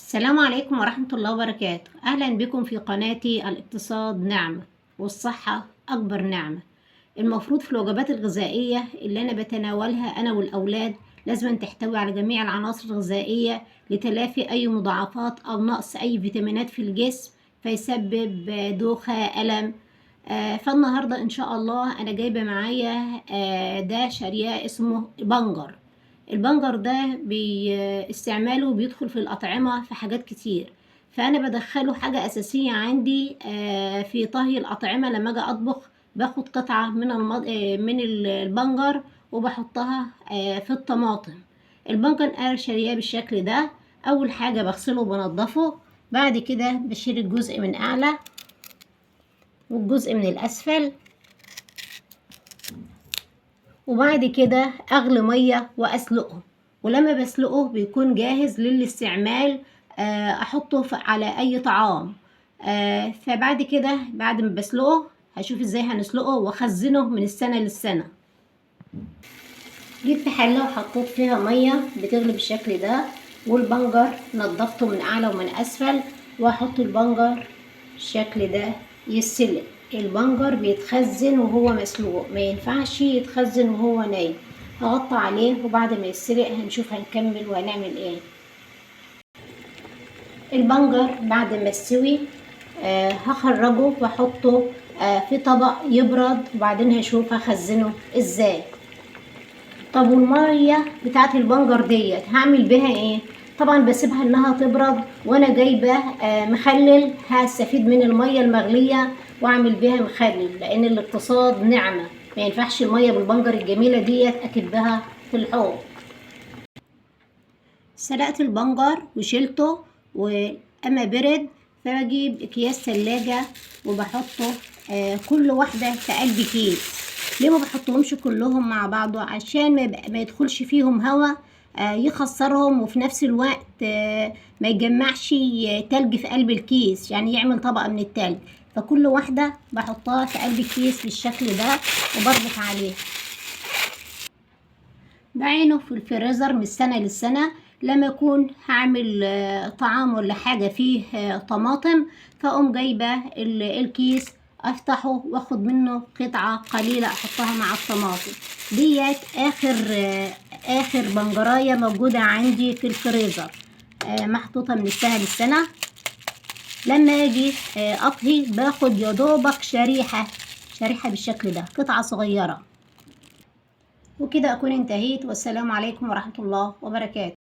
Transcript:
السلام عليكم ورحمة الله وبركاته. أهلا بكم في قناتي. الاقتصاد نعمة والصحة أكبر نعمة. المفروض في الوجبات الغذائية اللي أنا بتناولها أنا والأولاد لازم تحتوي على جميع العناصر الغذائية لتلافي أي مضاعفات أو نقص أي فيتامينات في الجسم فيسبب دوخة ألم. فالنهاردة إن شاء الله أنا جايبة معايا ده شريعة اسمه بنجر. البنجر ده استعماله بيدخل في الأطعمة في حاجات كتير، فأنا بدخله حاجة أساسية عندي في طهي الأطعمة. لما أجي أطبخ باخد قطعة من البنجر وبحطها في الطماطم. البنجر أنا شارياه بالشكل ده. أول حاجة بغسله وبنضفه، بعد كده بشيل الجزء من أعلى والجزء من الأسفل، وبعد كده اغلي ميه واسلقه. ولما بسلقه بيكون جاهز للاستعمال، احطه على اي طعام. فبعد كده بعد ما بسلقه هشوف ازاي هنسلقه واخزنه من السنه للسنه. جبت حله وحطيت فيها ميه بتغلي بالشكل ده، والبنجر نضفته من اعلى ومن اسفل، واحط البنجر بالشكل ده يتسلق. البنجر بيتخزن وهو مسلوق، ما ينفعش يتخزن وهو نايم. هغطي عليه وبعد ما يتسلق هنشوف هنكمل وهنعمل ايه. البنجر بعد ما يستوي هخرجه واحطه في طبق يبرد، وبعدين هشوف هخزنه ازاي. طب والميه بتاعت البنجر ديت هعمل بيها ايه؟ طبعا بسيبها انها تبرد، وانا جايبه مخلل هستفيد من الميه المغليه واعمل بيها مخلل، لان الاقتصاد نعمه، ما ينفعش الميه بالبنجر الجميله ديت اكبها في الحوض. سلقت البنجر وشيلته، واما برد فبجيب اكياس ثلاجه وبحطه كل واحده في قلب كيس. ليه ما بحطهمش كلهم مع بعض؟ عشان ما يدخلش فيهم هواء يخسرهم، وفي نفس الوقت ما يجمعش تلج في قلب الكيس، يعني يعمل طبقه من التلج. فكل واحده بحطها في قلب الكيس بالشكل ده وبربط عليه، بعينه في الفريزر من السنة للسنة. لما يكون هعمل طعام ولا حاجة فيه طماطم، فأقوم جايبة الكيس افتحه واخد منه قطعة قليلة احطها مع الطماطم ديت. اخر بنجراية موجودة عندي في الفريزر محطوطة من السنة للسنة. لما اجي اطهي باخد يدوبك شريحة بالشكل ده، قطعة صغيرة. وكده أكون انتهيت، والسلام عليكم ورحمة الله وبركاته.